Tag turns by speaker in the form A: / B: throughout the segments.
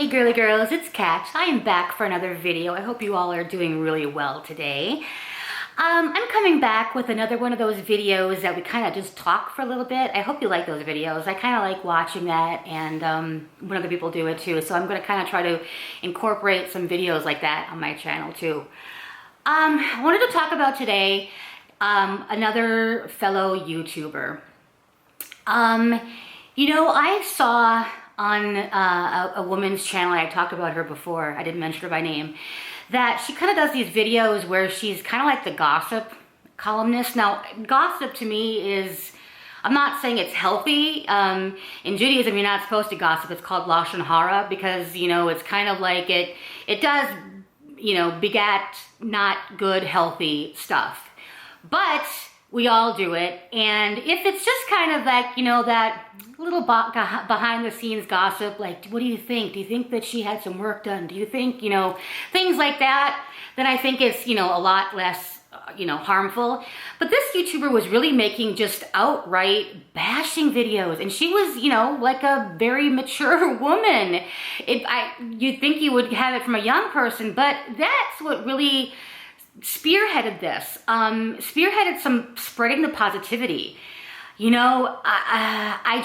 A: Hey girly girls, it's Kat. I am back for another video. I hope you all are doing really well today. I'm coming back with another one of those videos that we kind of just talk for a little bit. I hope you like those videos. I kind of like watching that, and when other people do it too. So I'm going to kind of try to incorporate some videos like that on my channel too. I wanted to talk about today another fellow YouTuber. You know, I saw on a woman's channel, I talked about her before, I didn't mention her by name, that she kind of does these videos where she's kind of like the gossip columnist. Now, gossip to me is, I'm not saying it's healthy. In Judaism, you're not supposed to gossip. It's called lashon hara because, you know, it's kind of like it does, you know, begat not good, healthy stuff. But we all do it, and if it's just kind of like, you know, that little behind the scenes gossip, like, what do you think? Do you think that she had some work done? Do you think, you know, things like that, then I think it's, you know, a lot less, you know, harmful. But this YouTuber was really making just outright bashing videos, and she was, you know, like a very mature woman. You'd think you would have it from a young person, but that's what really spearheaded this, spearheaded some spreading the positivity. You know, I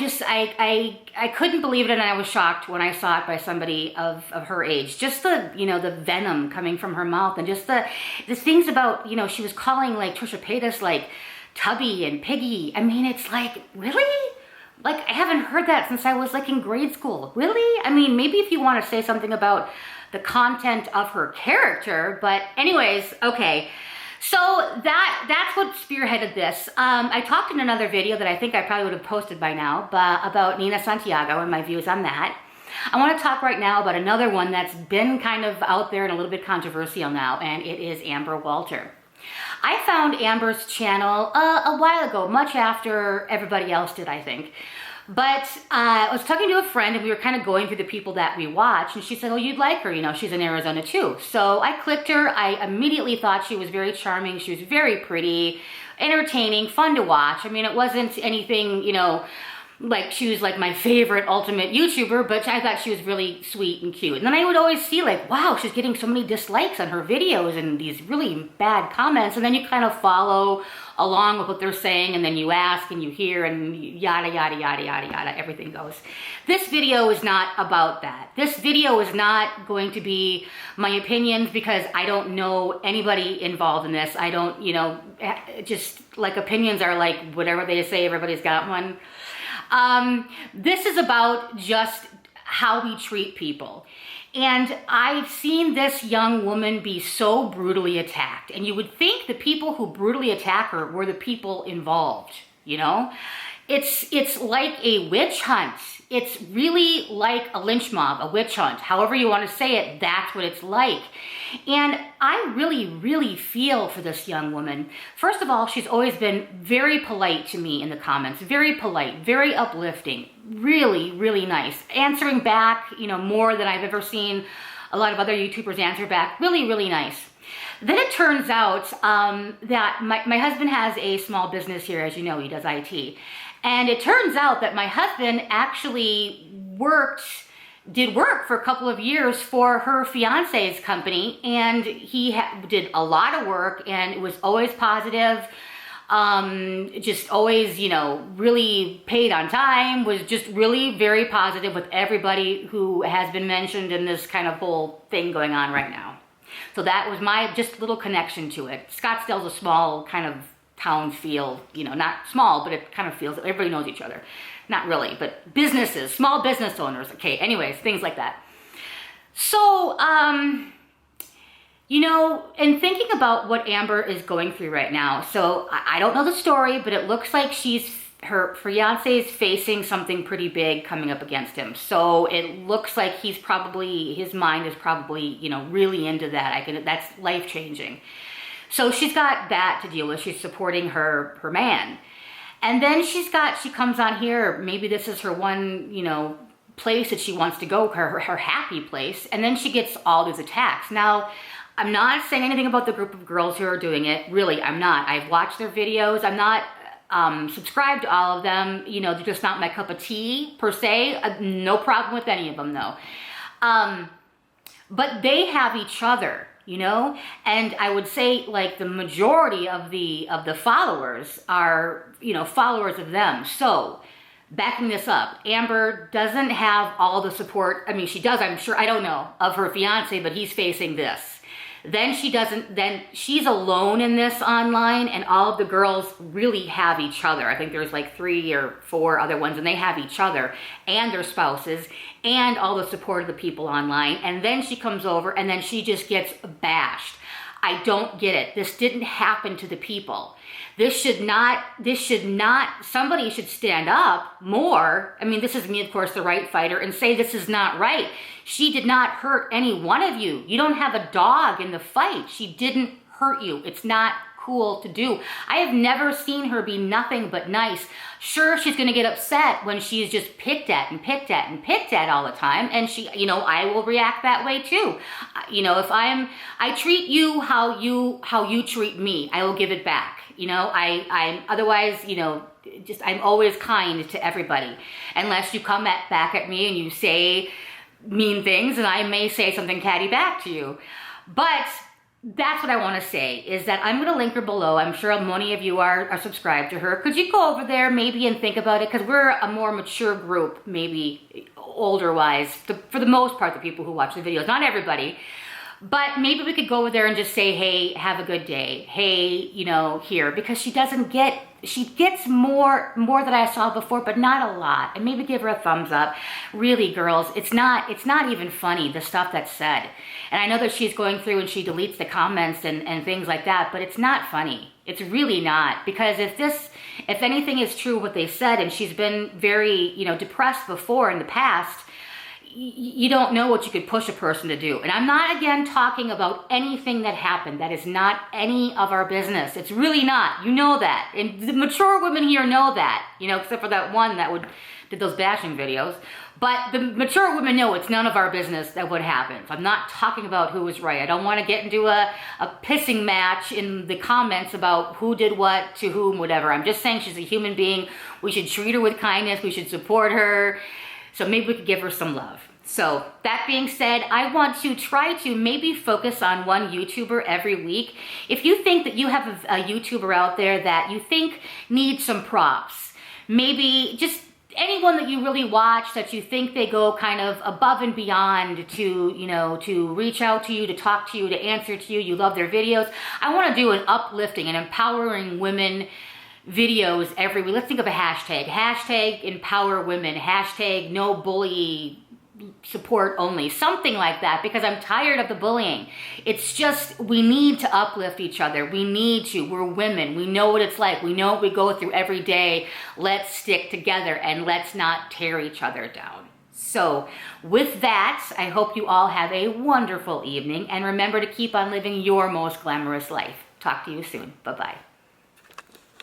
A: couldn't believe it, and I was shocked when I saw it by somebody of her age. Just the, you know, the venom coming from her mouth, and just the things about, you know, she was calling like Trisha Paytas like Tubby and Piggy. I mean, it's like, really? Like, I haven't heard that since I was like in grade school. Really? I mean, maybe if you want to say something about the content of her character, but anyways, okay. So that's what spearheaded this. I talked in another video that I think I probably would have posted by now, but about Nina Santiago and my views on that. I want to talk right now about another one that's been kind of out there and a little bit controversial now, and it is Amber Walter. I found Amber's channel a while ago, much after everybody else did, I think. But I was talking to a friend, and we were kind of going through the people that we watch, and she said, oh, you'd like her, you know, she's in Arizona too. So I clicked her. I immediately thought she was very charming. She was very pretty, entertaining, fun to watch. I mean, it wasn't anything, you know, like she was like my favorite ultimate YouTuber, but I thought she was really sweet and cute. And then I would always see like, wow, she's getting so many dislikes on her videos and these really bad comments. And then you kind of follow along with what they're saying, and then you ask and you hear and yada, yada, yada, yada, yada, everything goes. This video is not about that. This video is not going to be my opinions because I don't know anybody involved in this. I don't, you know, just like opinions are like whatever they say, everybody's got one. This is about just how we treat people. And I've seen this young woman be so brutally attacked. And you would think the people who brutally attack her were the people involved, you know? It's like a witch hunt. It's really like a lynch mob, a witch hunt. However you want to say it, that's what it's like. And I really, really feel for this young woman. First of all, she's always been very polite to me in the comments. Very polite, very uplifting, really, really nice. Answering back, you know, more than I've ever seen a lot of other YouTubers answer back. Really, really nice. Then it turns out that my husband has a small business here, as you know, he does IT. And it turns out that my husband actually did work for a couple of years for her fiance's company, and he did a lot of work, and it was always positive, just always, you know, really paid on time, was just really very positive with everybody who has been mentioned in this kind of whole thing going on right now. So that was my just little connection to it. Scottsdale's a small kind of town feel, you know, not small, but it kind of feels, everybody knows each other. Not really, but businesses, small business owners, okay, anyways, things like that. So, you know, and thinking about what Amber is going through right now, so I don't know the story, but it looks like her fiance is facing something pretty big coming up against him. So it looks like his mind is probably, you know, really into that. That's life-changing. So she's got that to deal with. She's supporting her man. And then she comes on here, maybe this is her one, you know, place that she wants to go, her happy place, and then she gets all these attacks. Now, I'm not saying anything about the group of girls who are doing it. Really, I'm not. I've watched their videos. I'm not subscribed to all of them. You know, they're just not my cup of tea, per se. No problem with any of them, though. But they have each other, you know? And I would say like the majority of the followers are, you know, followers of them. So backing this up, Amber doesn't have all the support. I mean, she does, I'm sure, I don't know, of her fiance, but he's facing this. Then she's alone in this online, and all of the girls really have each other. I think there's like 3 or 4 other ones, and they have each other and their spouses and all the support of the people online. And then she comes over and then she just gets bashed. I don't get it. This didn't happen to the people. This should not, somebody should stand up more. I mean, this is me, of course, the right fighter, and say this is not right. She did not hurt any one of you. You don't have a dog in the fight. She didn't hurt you. It's not cool to do. I have never seen her be nothing but nice. Sure, she's going to get upset when she's just picked at and picked at and picked at all the time. And she, you know, I will react that way too. You know, if I treat you how you treat me, I will give it back. You know, I'm otherwise, you know, I'm always kind to everybody. Unless you come back at me and you say mean things, and I may say something catty back to you. But that's what I want to say, is that I'm going to link her below. I'm sure many of you are subscribed to her. Could you go over there maybe and think about it? Because we're a more mature group, maybe older-wise, for the most part, the people who watch the videos. Not everybody. But maybe we could go over there and just say, hey, have a good day. Hey, you know, here. Because she gets more than I saw before, but not a lot. And maybe give her a thumbs up. Really, girls, it's not even funny, the stuff that's said. And I know that she's going through and she deletes the comments and things like that, but it's not funny. It's really not. Because if anything is true what they said, and she's been very, you know, depressed before in the past, you don't know what you could push a person to do. And I'm not, again, talking about anything that happened. That is not any of our business. It's really not. You know that. And the mature women here know that, you know, except for that one that did those bashing videos. But the mature women know it's none of our business that would happen. So I'm not talking about who was right. I don't want to get into a pissing match in the comments about who did what to whom, whatever. I'm just saying she's a human being. We should treat her with kindness. We should support her. So maybe we could give her some love. So that being said, I want to try to maybe focus on one YouTuber every week. If you think that you have a YouTuber out there that you think needs some props, maybe just anyone that you really watch that you think they go kind of above and beyond to, you know, to reach out to you, to talk to you, to answer to you, you love their videos. I want to do an uplifting and empowering women videos every week. Let's think of a hashtag. Hashtag empower women. Hashtag no bully support only. Something like that, because I'm tired of the bullying. It's just, we need to uplift each other. We need to. We're women. We know what it's like. We know what we go through every day. Let's stick together and let's not tear each other down. So with that, I hope you all have a wonderful evening, and remember to keep on living your most glamorous life. Talk to you soon. Bye-bye.